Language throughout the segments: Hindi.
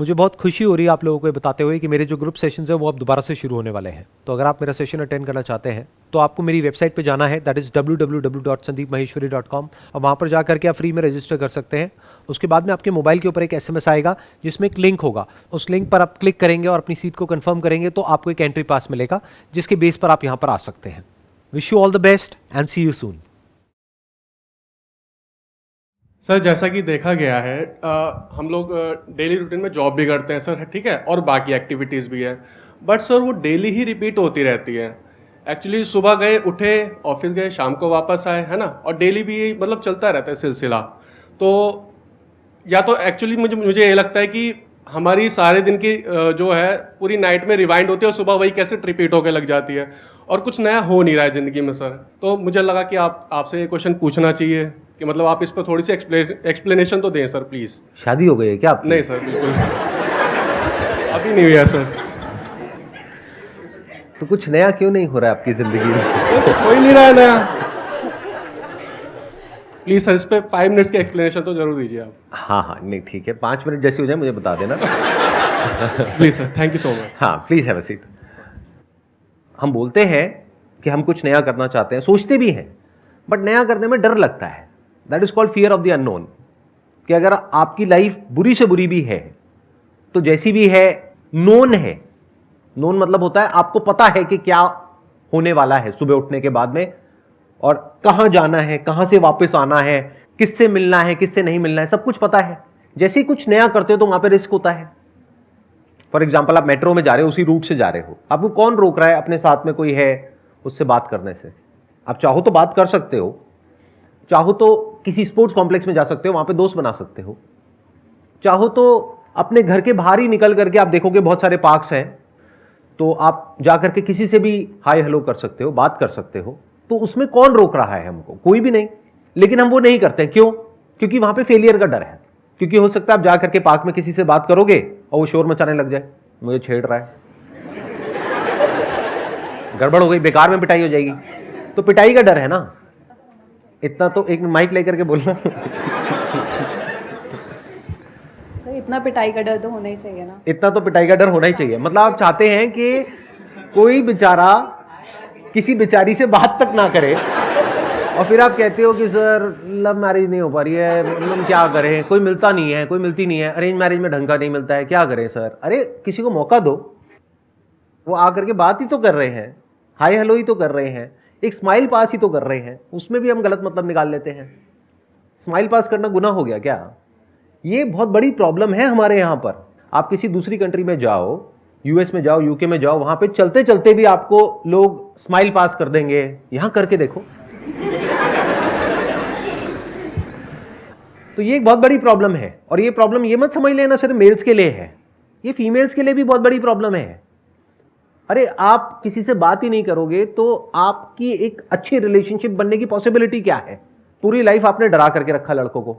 मुझे बहुत खुशी हो रही है आप लोगों को ये बताते हुए कि मेरे जो ग्रुप सेशंस है वो अब दोबारा से शुरू होने वाले हैं। तो अगर आप मेरा सेशन अटेंड करना चाहते हैं तो आपको मेरी वेबसाइट पे जाना है, दैट इज़ www.sandeepmaheshwari.com। अब वहाँ पर जा करके आप फ्री में रजिस्टर कर सकते हैं। उसके बाद में आपके मोबाइल के ऊपर एक SMS आएगा जिसमें एक लिंक होगा। उस लिंक पर आप क्लिक करेंगे और अपनी सीट को कन्फर्म करेंगे तो आपको एक एंट्री पास मिलेगा जिसके बेस पर आप यहाँ पर आ सकते हैं। Wish you all the best and see you soon. Sir जैसा कि देखा गया है हम लोग डेली रूटीन में जॉब भी करते हैं सर, ठीक है, और बाकी एक्टिविटीज़ भी है, बट सर वो डेली ही रिपीट होती रहती है। एक्चुअली सुबह गए, उठे, ऑफिस गए, शाम को वापस आए, है ना, और डेली भी यही मतलब चलता रहता है सिलसिला। तो या तो एक्चुअली मुझे ये लगता है कि हमारी सारे दिन की जो है पूरी नाइट में रिवाइंड होती है और सुबह वही कैसे रिपीट होकर लग जाती है और कुछ नया हो नहीं रहा है ज़िंदगी में सर। तो मुझे लगा कि आपसे ये क्वेश्चन पूछना चाहिए कि मतलब आप इस पर थोड़ी सी एक्सप्लेनेशन तो दें सर प्लीज़। शादी हो गई है क्या आपकी? नहीं सर, बिल्कुल अभी नहीं हुआ सर। तो कुछ नया क्यों नहीं हो रहा है आपकी जिंदगी में? कुछ हो ही नहीं रहा है नया। प्लीज़ सर इस पर 5 मिनट्स की एक्सप्लेनेशन तो जरूर दीजिए आप। हाँ, नहीं ठीक है, 5 मिनट जैसी हो जाए मुझे बता देना। Please sir, thank you so much. हाँ, प्लीज हैव अ सीट। हम बोलते हैं कि हम कुछ नया करना चाहते हैं, सोचते भी हैं, बट नया करने में डर लगता है। That is called fear of the unknown. कि अगर आपकी लाइफ बुरी से बुरी भी है तो जैसी भी है नोन है। नोन मतलब होता है आपको पता है कि क्या होने वाला है सुबह उठने के बाद में, और कहां जाना है, कहां से वापस आना है, किससे मिलना है, किससे नहीं मिलना है, सब कुछ पता है। जैसे ही कुछ नया करते हो तो वहां पे रिस्क होता है। फॉर एग्जाम्पल आप मेट्रो में जा रहे हो, उसी रूट से जा रहे हो, आपको कौन रोक रहा है? अपने साथ में कोई है उससे बात करने से। आप चाहो तो बात कर सकते हो, चाहो तो किसी स्पोर्ट्स कॉम्प्लेक्स में जा सकते हो, वहां पे दोस्त बना सकते हो, चाहो तो अपने घर के बाहर ही निकल करके आप देखोगे बहुत सारे पार्क्स हैं, तो आप जा करके किसी से भी हाय हेलो कर सकते हो, बात कर सकते हो। तो उसमें कौन रोक रहा है हमको? कोई भी नहीं। लेकिन हम वो नहीं करते। क्यों? क्योंकि वहां पे फेलियर का डर है। क्योंकि हो सकता है आप जा करके पार्क में किसी से बात करोगे और वो शोर मचाने लग जाए, मुझे छेड़ रहा है, गड़बड़ हो गई, बेकार में पिटाई हो जाएगी। तो पिटाई का डर है ना। इतना तो एक माइक लेकर के बोलना। सर इतना पिटाई का डर तो होना ही चाहिए ना। इतना तो पिटाई का डर होना ही चाहिए। मतलब आप चाहते हैं कि कोई बेचारा किसी बेचारी से बात तक ना करे, और फिर आप कहते हो कि सर लव मैरिज नहीं हो पा रही है, मतलब क्या करें, कोई मिलता नहीं है, कोई मिलती नहीं है, अरेंज मैरिज में ढंग का नहीं मिलता है, क्या करें सर? अरे किसी को मौका दो, वो आकर के बात ही तो कर रहे हैं, हाय हेलो ही तो कर रहे हैं, एक स्माइल पास ही तो कर रहे हैं, उसमें भी हम गलत मतलब निकाल लेते हैं। स्माइल पास करना गुनाह हो गया क्या? ये बहुत बड़ी प्रॉब्लम है हमारे यहां पर। आप किसी दूसरी कंट्री में जाओ, यूएस में जाओ, यूके में जाओ, वहां पे चलते चलते भी आपको लोग स्माइल पास कर देंगे। यहां करके देखो। तो ये एक बहुत बड़ी प्रॉब्लम है। और ये प्रॉब्लम ये मत समझ लेना सिर्फ मेल्स के लिए है, ये फीमेल्स के लिए भी बहुत बड़ी प्रॉब्लम है। अरे आप किसी से बात ही नहीं करोगे तो आपकी एक अच्छी रिलेशनशिप बनने की पॉसिबिलिटी क्या है? पूरी लाइफ आपने डरा करके रखा लड़कों को,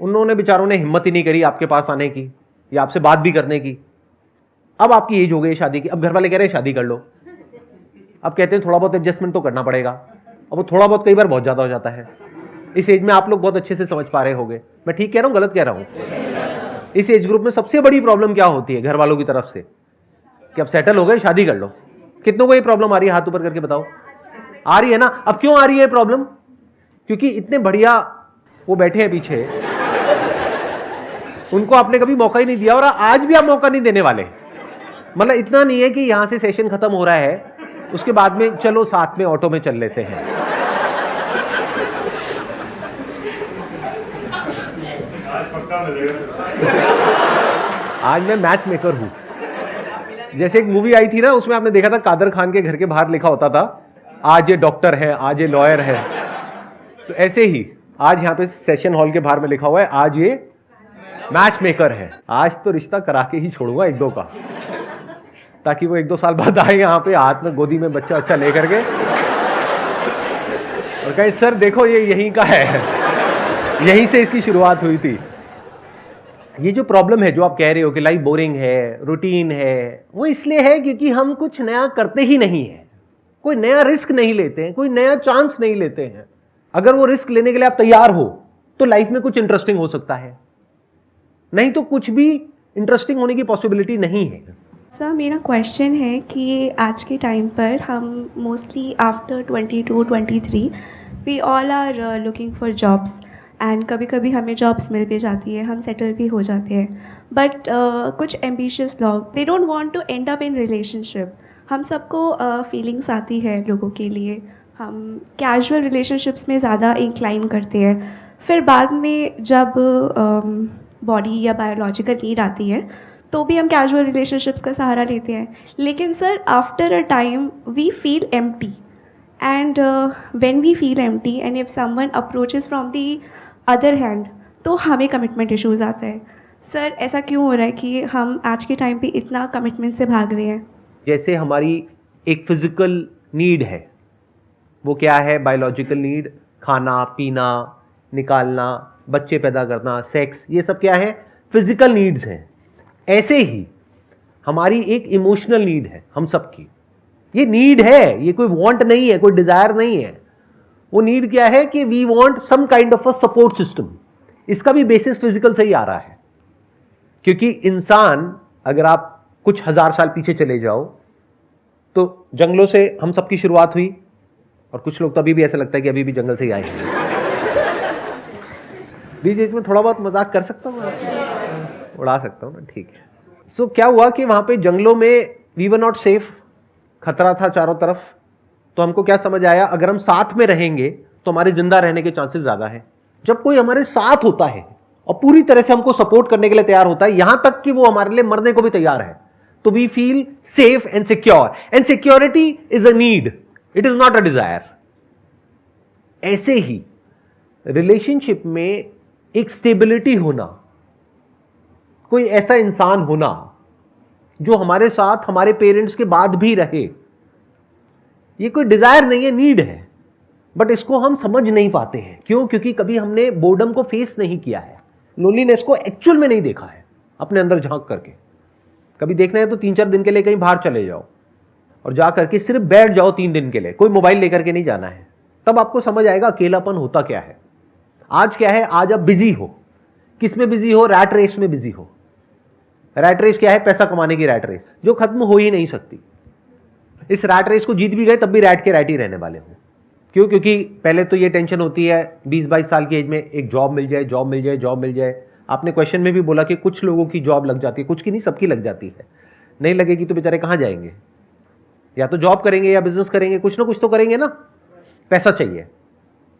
उन्होंने बेचारों ने हिम्मत ही नहीं करी आपके पास आने की या आपसे बात भी करने की। अब आपकी एज हो गई शादी की, अब घर वाले कह रहे हैं शादी कर लो। अब कहते हैं थोड़ा बहुत एडजस्टमेंट तो करना पड़ेगा। अब वो थोड़ा बहुत कई बार बहुत ज्यादा हो जाता है। इस एज में आप लोग बहुत अच्छे से समझ पा रहे होंगे। मैं ठीक कह रहा हूं, गलत कह रहा हूं? इस एज ग्रुप में सबसे बड़ी प्रॉब्लम क्या होती है घर वालों की तरफ से? कि अब सेटल हो गए, शादी कर लो। कितनों को ये प्रॉब्लम आ रही है? हाथ ऊपर करके बताओ। आ रही है ना? अब क्यों आ रही है प्रॉब्लम? क्योंकि इतने बढ़िया वो बैठे हैं पीछे, उनको आपने कभी मौका ही नहीं दिया और आज भी आप मौका नहीं देने वाले। मतलब इतना नहीं है कि यहां से सेशन खत्म हो रहा है, उसके बाद में चलो साथ में ऑटो में चल लेते हैं। आज पक्का मिलेगा। आज मैं मैच मेकर हूं। जैसे एक मूवी आई थी ना, उसमें आपने देखा था कादर खान के घर के बाहर लिखा होता था आज ये डॉक्टर है, आज ये लॉयर है। तो ऐसे ही आज यहां पे सेशन हॉल के बाहर में लिखा हुआ है आज ये मैच मेकर है। आज तो रिश्ता करा के ही छोड़ूंगा एक दो का, ताकि वो 1-2 साल बाद आए यहाँ पे हाथ में गोदी में बच्चा अच्छा लेकर के और कहे सर देखो ये यहीं का है, यहीं से इसकी शुरुआत हुई थी। ये जो प्रॉब्लम है जो आप कह रहे हो कि लाइफ बोरिंग है, रूटीन है, वो इसलिए है क्योंकि हम कुछ नया करते ही नहीं है, कोई नया रिस्क नहीं लेते हैं, कोई नया चांस नहीं लेते हैं। अगर वो रिस्क लेने के लिए आप तैयार हो तो लाइफ में कुछ इंटरेस्टिंग हो सकता है, नहीं तो कुछ भी इंटरेस्टिंग होने की पॉसिबिलिटी नहीं है। सर मेरा क्वेश्चन है कि आज के टाइम पर हम mostly after 22-23 we all are looking for jobs and कभी कभी हमें जॉब्स मिल भी जाती है, हम सेटल भी हो जाते हैं, बट कुछ एम्बिशियस लोग they don't want to end up in relationship. हम सबको फीलिंग्स आती है लोगों के लिए, हम कैजुअल रिलेशनशिप्स में ज़्यादा इंक्लाइन करते हैं, फिर बाद में जब बॉडी या बायोलॉजिकल नीड आती है तो भी हम कैजुअल रिलेशनशिप्स का सहारा लेते हैं। लेकिन sir after a time we feel empty and when we feel empty and if someone approaches from the other hand तो हमें कमिटमेंट इश्यूज आता है। सर ऐसा क्यों हो रहा है कि हम आज के टाइम पे इतना कमिटमेंट से भाग रहे हैं? जैसे हमारी एक फिजिकल नीड है, वो क्या है? बायोलॉजिकल नीड, खाना पीना, निकालना, बच्चे पैदा करना, सेक्स, ये सब क्या है? फिजिकल नीड्स हैं। ऐसे ही हमारी एक इमोशनल नीड है हम सबकी। ये नीड है, ये कोई वांट नहीं है, कोई डिजायर नहीं है। वो नीड क्या है कि we want some kind of a support system. इसका भी बेसिस फिजिकल से ही आ रहा है, क्योंकि इंसान, अगर आप कुछ हजार साल पीछे चले जाओ तो जंगलों से हम सबकी शुरुआत हुई, और कुछ लोग तो अभी भी ऐसा लगता है कि अभी भी जंगल से ही आए हैं। बीच बीच में थोड़ा बहुत मजाक कर सकता हूँ, उड़ा सकता हूँ ना, ठीक है। सो क्या हुआ कि वहां पे जंगलों में वी वर नॉट सेफ, खतरा था चारों तरफ। तो हमको क्या समझ आया, अगर हम साथ में रहेंगे तो हमारे जिंदा रहने के चांसेस ज्यादा है। जब कोई हमारे साथ होता है और पूरी तरह से हमको सपोर्ट करने के लिए तैयार होता है, यहां तक कि वो हमारे लिए मरने को भी तैयार है, तो we feel safe and secure. And security is a need, it is not a desire. ऐसे ही रिलेशनशिप में एक स्टेबिलिटी होना, कोई ऐसा इंसान होना जो हमारे साथ हमारे पेरेंट्स के बाद भी रहे, ये कोई डिजायर नहीं है, नीड है। बट इसको हम समझ नहीं पाते हैं। क्यों? क्योंकि कभी हमने बोर्डम को फेस नहीं किया है, लोनलीनेस को एक्चुअल में नहीं देखा है अपने अंदर झांक करके। कभी देखना है तो 3-4 दिन के लिए कहीं बाहर चले जाओ और जा करके सिर्फ बैठ जाओ 3 दिन के लिए, कोई मोबाइल लेकर के नहीं जाना है। तब आपको समझ आएगा अकेलापन होता क्या है। आज क्या है? आज आप बिजी हो। किस में बिजी हो? रैट रेस में बिजी हो। रैट रेस क्या है? पैसा कमाने की रैट रेस, जो खत्म हो ही नहीं सकती। इस रैट रेस को जीत भी गए तब भी रैट के रैट ही रहने वाले हो। क्यों? क्योंकि पहले तो ये टेंशन होती है 20-22 साल की एज में एक जॉब मिल जाए, जॉब मिल जाए, जॉब मिल जाए। आपने क्वेश्चन में भी बोला कि कुछ लोगों की जॉब लग जाती है, कुछ की नहीं, सबकी लग जाती है। नहीं लगेगी तो बेचारे कहां जाएंगे? या तो जॉब करेंगे या बिजनेस करेंगे, कुछ ना कुछ तो करेंगे ना। पैसा चाहिए,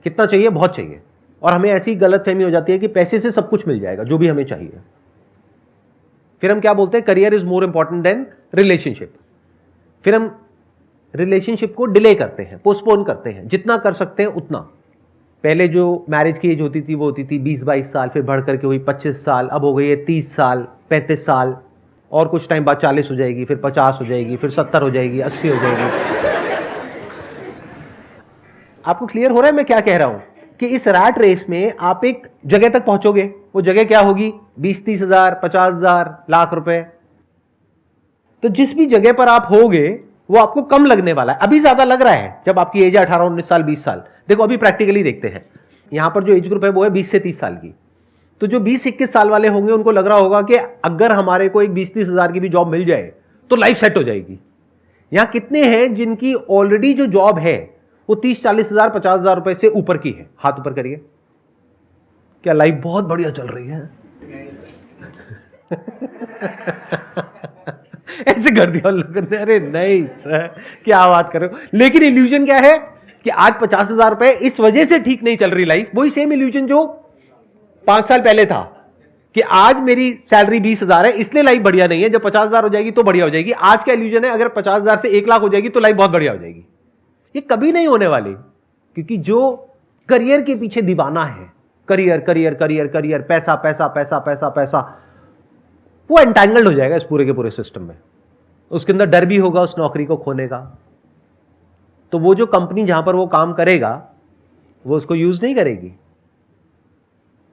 कितना चाहिए? बहुत चाहिए। और हमें ऐसी गलतफहमी हो जाती है कि पैसे से सब कुछ मिल जाएगा जो भी हमें चाहिए। फिर हम क्या बोलते हैं? Career is more important than relationship. फिर हम रिलेशनशिप को डिले करते हैं, पोस्टपोन करते हैं, जितना कर सकते हैं उतना। पहले जो मैरिज की एज होती थी वो होती थी 20-22 साल, फिर बढ़ करके हुई 25 साल, अब हो गई है 30 साल, 35 साल, और कुछ टाइम बाद 40 हो जाएगी, फिर 50 हो जाएगी, फिर 70 हो जाएगी, 80 हो जाएगी। आपको क्लियर हो रहा है मैं क्या कह रहा हूं? कि इस रैट रेस में आप एक जगह तक पहुंचोगे। वो जगह क्या होगी? 20-30 हजार, 50 हजार, लाख रुपए। तो जिस भी जगह पर आप होगे वो आपको कम लगने वाला है। अभी ज्यादा लग रहा है जब आपकी एज है 18-19 साल, 20 साल। देखो अभी प्रैक्टिकली देखते हैं, यहां पर जो एज ग्रुप है वो है 20 से 30 साल की। तो जो 20-21 साल वाले होंगे उनको लग रहा होगा कि अगर हमारे को एक 20-30 हजार की भी जॉब मिल जाए तो लाइफ सेट हो जाएगी। यहां कितने हैं जिनकी ऑलरेडी जो जॉब है वो 30-40 हजार, 50 हजार रुपए से ऊपर की है? हाथ ऊपर करिए। क्या लाइफ बहुत बढ़िया चल रही है? ऐसे कर दिया लोगों ने, अरे नहीं सर क्या बात कर रहे हो। लेकिन इल्यूजन क्या है कि आज 50 हजार रुपए इस वजह से ठीक नहीं चल रही लाइफ। वही सेम इल्यूजन जो 5 साल पहले था कि आज मेरी सैलरी 20 हजार है इसलिए लाइफ बढ़िया नहीं है, जब 50 हजार हो जाएगी तो बढ़िया हो जाएगी। आज का इल्यूजन है अगर 50 हजार से 1 लाख हो जाएगी तो लाइफ बहुत बढ़िया हो जाएगी। ये कभी नहीं होने वाली, क्योंकि जो करियर के पीछे दीवाना है, करियर करियर करियर करियर, पैसा पैसा पैसा पैसा पैसा, वो एंटैंगल्ड हो जाएगा इस पूरे के पूरे सिस्टम में। उसके अंदर डर भी होगा उस नौकरी को खोने का। तो वो जो कंपनी जहां पर वो काम करेगा वो उसको यूज नहीं करेगी,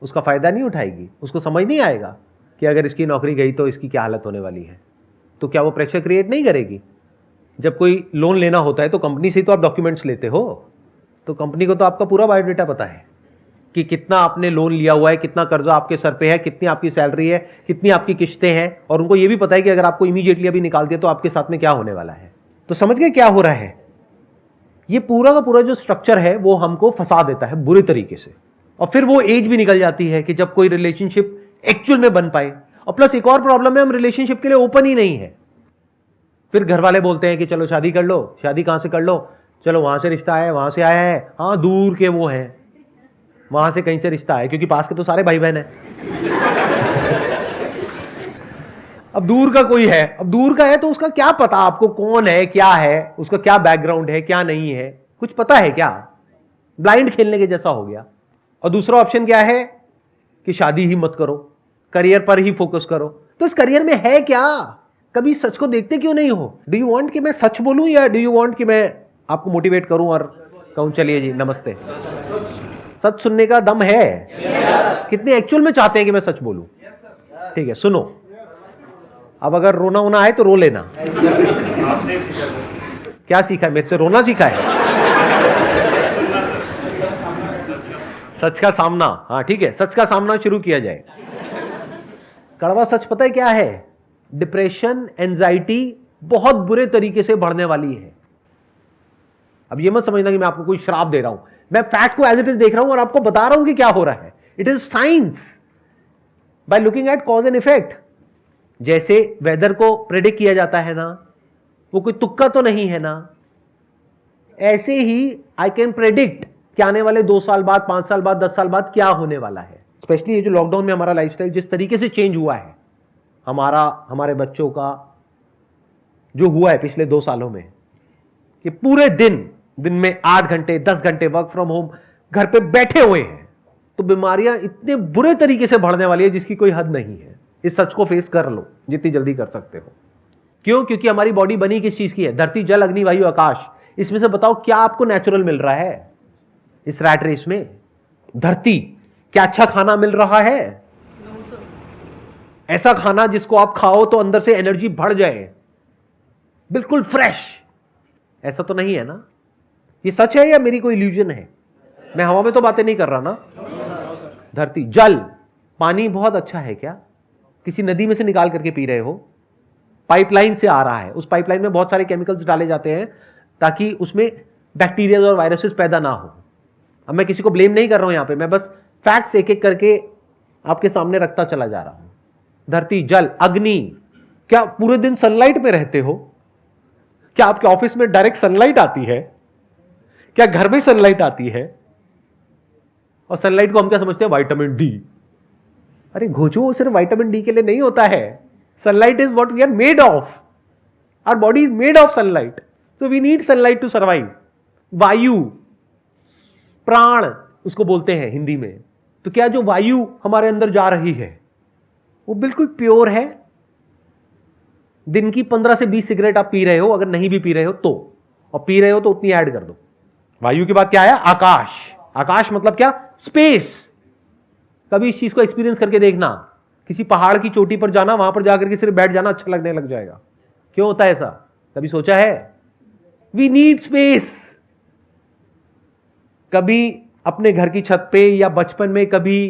उसका फायदा नहीं उठाएगी, उसको समझ नहीं आएगा कि अगर इसकी नौकरी गई तो इसकी क्या हालत होने वाली है। तो क्या वो प्रेशर क्रिएट नहीं करेगी? जब कोई लोन लेना होता है तो कंपनी से ही तो आप डॉक्यूमेंट्स लेते हो, तो कंपनी को तो आपका पूरा बायोडेटा पता है कि कितना आपने लोन लिया हुआ है, कितना कर्जा आपके सर पे है, कितनी आपकी सैलरी है, कितनी आपकी किस्तें हैं, और उनको ये भी पता है कि अगर आपको इमीडिएटली अभी निकाल दिया तो आपके साथ में क्या होने वाला है। तो समझ गए क्या हो रहा है? ये पूरा का पूरा जो स्ट्रक्चर है वो हमको फंसा देता है बुरे तरीके से, और फिर वो एज भी निकल जाती है कि जब कोई रिलेशनशिप एक्चुअल में बन पाए। और प्लस एक और प्रॉब्लम है, हम रिलेशनशिप के लिए ओपन ही नहीं है। फिर घर वाले बोलते हैं कि चलो शादी कर लो। शादी कहां से कर लो? चलो वहां से रिश्ता है, वहां से आया है, हाँ दूर के वो हैं, वहां से कहीं से रिश्ता है, क्योंकि पास के तो सारे भाई बहन हैं। अब दूर का कोई है, अब दूर का है तो उसका क्या पता आपको कौन है, क्या है, उसका क्या बैकग्राउंड है, क्या नहीं है, कुछ पता है क्या? ब्लाइंड खेलने के जैसा हो गया। और दूसरा ऑप्शन क्या है कि शादी ही मत करो, करियर पर ही फोकस करो। तो इस करियर में है क्या? कभी सच को देखते क्यों नहीं हो? डू यू वांट कि मैं सच बोलूं, या डू यू वांट कि मैं आपको मोटिवेट करूं और कहूं चलिए जी नमस्ते? सच सुनने का दम है? कितने एक्चुअल में चाहते हैं कि मैं सच बोलूं? ठीक है, सुनो। अब अगर रोना होना है तो रो लेना। आपसे सीखा क्या सीखा है? मेरे से रोना सीखा है? सच का सामना। हाँ ठीक है, सच का सामना शुरू किया जाए। कड़वा सच पता है क्या है? डिप्रेशन, एंजाइटी बहुत बुरे तरीके से बढ़ने वाली है। अब ये मत समझना कि मैं आपको कोई श्राप दे रहा हूं, मैं फैक्ट को एज इट इज देख रहा हूं और आपको बता रहा हूं कि क्या हो रहा है। It is science by looking at cause and effect. जैसे वेदर को प्रेडिक्ट किया जाता है ना, वो कोई तुक्का तो नहीं है ना, ऐसे ही आई कैन प्रेडिक्ट कि आने वाले 2 साल बाद, 5 साल बाद, 10 साल बाद क्या होने वाला है। स्पेशली ये जो लॉकडाउन में हमारा लाइफस्टाइल जिस तरीके से चेंज हुआ है, हमारे बच्चों का जो हुआ है पिछले 2 सालों में, कि पूरे दिन में 8 घंटे 10 घंटे वर्क फ्रॉम होम घर पे बैठे हुए हैं, तो बीमारियां इतने बुरे तरीके से बढ़ने वाली है जिसकी कोई हद नहीं है। इस सच को फेस कर लो जितनी जल्दी कर सकते हो। क्यों? क्योंकि हमारी बॉडी बनी किस चीज की है? धरती, जल, अग्नि, वायु, आकाश। इसमें से बताओ क्या आपको नेचुरल मिल रहा है इस रैट रेस में? धरती, क्या अच्छा खाना मिल रहा है? ऐसा खाना जिसको आप खाओ तो अंदर से एनर्जी बढ़ जाए, बिल्कुल फ्रेश, ऐसा तो नहीं है ना? ये सच है या मेरी कोई इल्यूजन है? मैं हवा में तो बातें नहीं कर रहा ना। धरती, जल, पानी बहुत अच्छा है क्या? किसी नदी में से निकाल करके पी रहे हो? पाइपलाइन से आ रहा है, उस पाइपलाइन में बहुत सारे केमिकल्स डाले जाते हैं ताकि उसमें बैक्टीरिया और वायरसेस पैदा ना हो। अब मैं किसी को ब्लेम नहीं कर रहा हूं यहां पे, मैं बस फैक्ट्स एक एक करके आपके सामने रखता चला जा रहा हूं। धरती, जल, अग्नि, क्या पूरे दिन सनलाइट में रहते हो? क्या आपके ऑफिस में डायरेक्ट सनलाइट आती है? क्या घर में सनलाइट आती है? और सनलाइट को हम क्या समझते हैं? Vitamin D. अरे घोचो, सिर्फ विटामिन डी के लिए नहीं होता है। Sunlight is what we are made of. Our body is made of sunlight, so we need sunlight to survive. वायु, प्राण उसको बोलते हैं हिंदी में। तो क्या जो वायु हमारे अंदर जा रही है वो बिल्कुल प्योर है? दिन की 15 से 20 सिगरेट आप पी रहे हो, अगर नहीं भी पी रहे हो तो, और पी रहे हो तो उतनी ऐड कर दो। वायु के बाद क्या है? आकाश। आकाश मतलब क्या? स्पेस। कभी इस चीज को एक्सपीरियंस करके देखना, किसी पहाड़ की चोटी पर जाना, वहां पर जाकर के सिर्फ बैठ जाना अच्छा लगने लग जाएगा। क्यों होता है ऐसा? कभी सोचा है? We need space. कभी अपने घर की छत पे या बचपन में कभी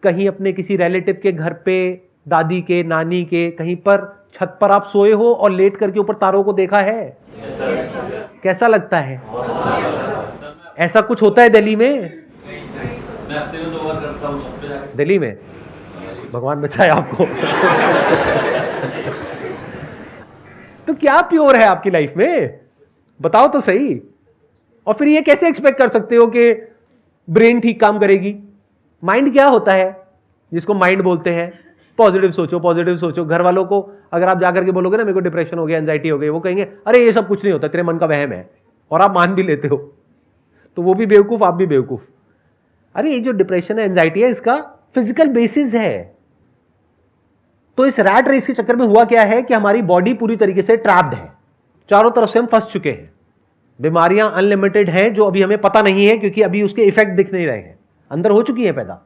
कहीं अपने किसी रिलेटिव के घर पे, दादी के, नानी के, कहीं पर छत पर आप सोए हो और लेट करके ऊपर तारों को देखा है? कैसा लगता है? ऐसा कुछ होता है दिल्ली में? दिल्ली में भगवान बचाए आपको। तो क्या प्योर है आपकी लाइफ में? बताओ तो सही। और फिर ये कैसे एक्सपेक्ट कर सकते हो कि ब्रेन ठीक काम करेगी? माइंड क्या होता है जिसको माइंड बोलते हैं? पॉजिटिव सोचो, पॉजिटिव सोचो। घर वालों को अगर आप जाकर के बोलोगे ना मेरे को डिप्रेशन हो गया, एंजाइटी हो गई, वो कहेंगे अरे ये सब कुछ नहीं होता, तेरे मन का वहम है, और आप मान भी लेते हो। तो वो भी बेवकूफ, आप भी बेवकूफ। अरे ये जो डिप्रेशन है, एंजाइटी है, इसका फिजिकल बेसिस है। तो इस रैट रेस के चक्कर में हुआ क्या है कि हमारी बॉडी पूरी तरीके से ट्रैप्ड है, चारों तरफ से हम फंस चुके हैं। बीमारियां अनलिमिटेड हैं जो अभी हमें पता नहीं है, क्योंकि अभी उसके इफेक्ट दिख नहीं रहे हैं, अंदर हो चुकी है पैदा।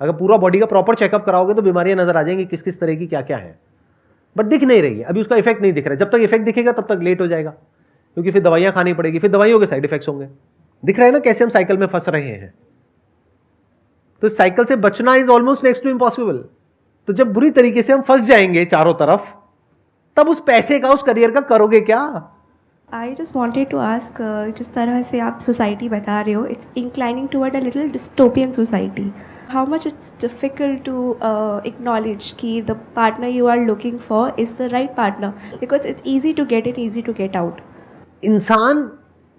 अगर पूरा बॉडी का प्रॉपर चेकअप कराओगे तो बीमारियां नजर आ जाएंगी किस किस तरह की, क्या क्या है, बट दिख नहीं रही है अभी, उसका इफेक्ट नहीं दिख रहा है। जब तक इफेक्ट दिखेगा तब तक लेट हो जाएगा, क्योंकि फिर दवाइयां खानी पड़ेगी, फिर दवाइयों के साइड इफेक्ट्स होंगे। दिख रहा है ना कैसे हम साइकिल में फंस रहे हैं। तो इस साइकिल से बचना is almost next to impossible. तो जब बुरी तरीके से हम फंस जाएंगे चारों तरफ, तब उस पैसे का, उस करियर का करोगे क्या? I just wanted to ask, जिस तरह से आप सोसाइटी बता रहे हो, it's inclining toward a little dystopian society. How much it's difficult to acknowledge कि the partner you are looking for is the right partner, because it's easy to get it, easy to get out. इंसान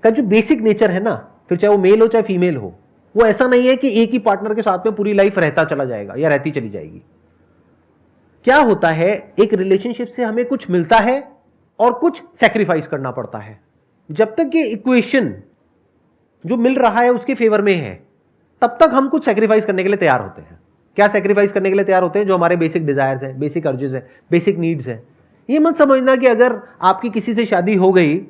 का जो बेसिक नेचर है ना, फिर चाहे वो मेल हो चाहे फीमेल हो, वो ऐसा नहीं है कि एक ही पार्टनर के साथ में पूरी लाइफ रहता चला जाएगा या रहती चली जाएगी। क्या होता है, एक रिलेशनशिप से हमें कुछ मिलता है और कुछ सैक्रिफाइस करना पड़ता है। जब तक ये इक्वेशन जो मिल रहा है उसके फेवर में है, तब तक हम कुछ सैक्रिफाइस करने के लिए तैयार होते हैं। क्या सैक्रिफाइस करने के लिए तैयार होते हैं? जो हमारे बेसिक डिजायर्स हैं, बेसिक अर्जेस हैं, बेसिक नीड्स हैं। ये मत समझना कि अगर आपकी किसी से शादी हो गई,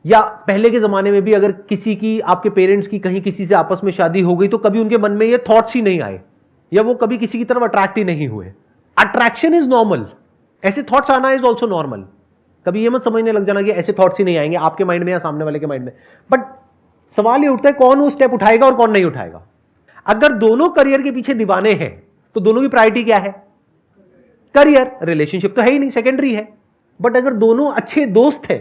या पहले के जमाने में भी अगर किसी की, आपके पेरेंट्स की कहीं किसी से आपस में शादी हो गई, तो कभी उनके मन में ये थॉट्स ही नहीं आए, या वो कभी किसी की तरफ अट्रैक्ट ही नहीं हुए। अट्रैक्शन इज नॉर्मल, ऐसे थॉट्स आना इज ऑल्सो नॉर्मल। कभी ये मत समझने लग जाना कि ऐसे थॉट्स ही नहीं आएंगे आपके माइंड में या सामने वाले के माइंड में। बट सवाल ये उठता है, कौन वो स्टेप उठाएगा और कौन नहीं उठाएगा। अगर दोनों करियर के पीछे दीवाने हैं, तो दोनों की प्रायोरिटी क्या है? करियर। रिलेशनशिप तो है ही नहीं, सेकेंडरी है। बट अगर दोनों अच्छे दोस्त हैं,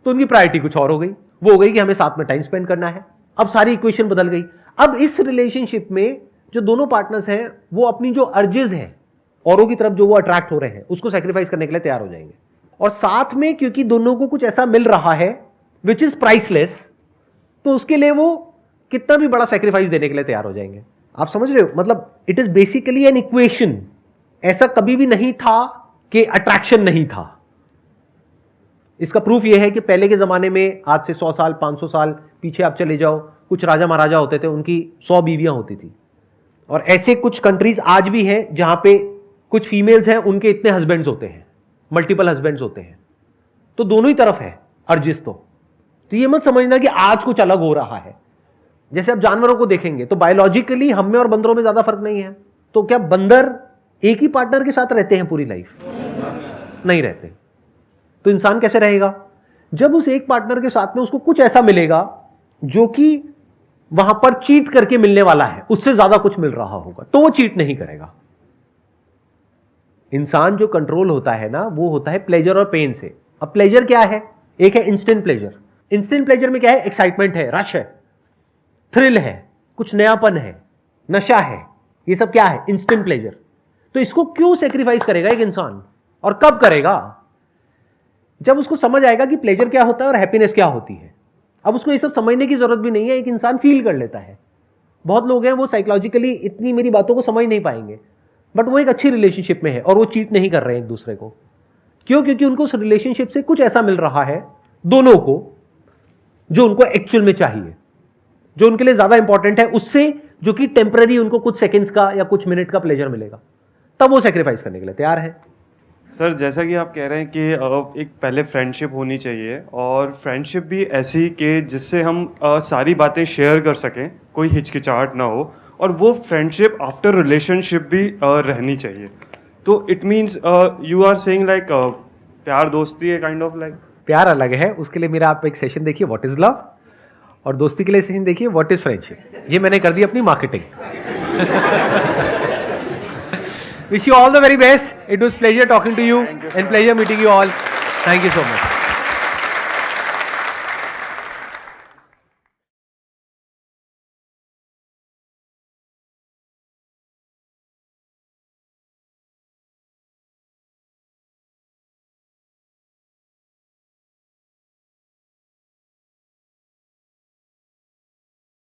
तो उनकी प्रायोरिटी कुछ और हो गई। वो हो गई कि हमें साथ में टाइम स्पेंड करना है। अब सारी इक्वेशन बदल गई। अब इस रिलेशनशिप में जो दोनों पार्टनर्स हैं, वो अपनी जो अर्जेस हैं, औरों की तरफ जो वो अट्रैक्ट हो रहे हैं, उसको सैक्रिफाइस करने के लिए तैयार हो जाएंगे। और साथ में क्योंकि दोनों को कुछ ऐसा मिल रहा है विच इज प्राइसलेस, तो उसके लिए वो कितना भी बड़ा सैक्रिफाइस देने के लिए तैयार हो जाएंगे। आप समझ रहे हो? मतलब it is basically an equation. ऐसा कभी भी नहीं था कि अट्रैक्शन नहीं था। इसका प्रूफ यह है कि पहले के जमाने में, आज से 100 साल 500 साल पीछे आप चले जाओ, कुछ राजा महाराजा होते थे, उनकी 100 बीवियां होती थी। और ऐसे कुछ कंट्रीज आज भी हैं जहां पे कुछ फीमेल्स हैं, उनके इतने हस्बैंड्स होते हैं, मल्टीपल हस्बैंड्स होते हैं। तो दोनों ही तरफ है अर्जिस। तो ये मत समझना कि आज कुछ अलग हो रहा है। जैसे आप जानवरों को देखेंगे तो बायोलॉजिकली हम में और बंदरों में ज्यादा फर्क नहीं है। तो क्या बंदर एक ही पार्टनर के साथ रहते हैं पूरी लाइफ? नहीं रहते। तो इंसान कैसे रहेगा? जब उस एक पार्टनर के साथ में उसको कुछ ऐसा मिलेगा जो कि वहां पर चीट करके मिलने वाला है, उससे ज्यादा कुछ मिल रहा होगा, तो वो चीट नहीं करेगा। इंसान जो कंट्रोल होता है ना, वो होता है प्लेजर और पेन से। अब प्लेजर क्या है? एक है इंस्टेंट प्लेजर। इंस्टेंट प्लेजर में क्या है? एक्साइटमेंट है, रश है, थ्रिल है, कुछ नयापन है, नशा है। ये सब क्या है? Instant pleasure. तो इसको क्यों सेक्रीफाइस करेगा एक इंसान, और कब करेगा? जब उसको समझ आएगा कि प्लेजर क्या होता है और हैप्पीनेस क्या होती है। अब उसको ये सब समझने की जरूरत भी नहीं है, एक इंसान फील कर लेता है। बहुत लोग हैं वो साइकोलॉजिकली इतनी मेरी बातों को समझ नहीं पाएंगे, बट वो एक अच्छी रिलेशनशिप में है और वो चीट नहीं कर रहे हैं एक दूसरे को। क्यों? क्योंकि उनको उस रिलेशनशिप से कुछ ऐसा मिल रहा है दोनों को जो उनको एक्चुअल में चाहिए, जो उनके लिए ज्यादा इंपॉर्टेंट है उससे, जो कि टेम्पररी उनको कुछ सेकेंड्स का या कुछ मिनट का प्लेजर मिलेगा। तब वो सेक्रीफाइस करने के लिए तैयार है। सर, जैसा कि आप कह रहे हैं कि एक पहले फ्रेंडशिप होनी चाहिए, और फ्रेंडशिप भी ऐसी कि जिससे हम सारी बातें शेयर कर सकें, कोई हिचकिचाहट ना हो, और वो फ्रेंडशिप आफ्टर रिलेशनशिप भी रहनी चाहिए। तो it means you are saying like प्यार दोस्ती है काइंड ऑफ लाइक। प्यार अलग है, उसके लिए मेरा आप एक सेशन देखिए व्हाट इज लव, और दोस्ती के लिए सेशन देखिए व्हाट इज फ्रेंडशिप। ये मैंने कर दी अपनी marketing. Wish you all the very best. It was pleasure talking to you and pleasure meeting you all. Thank you so much.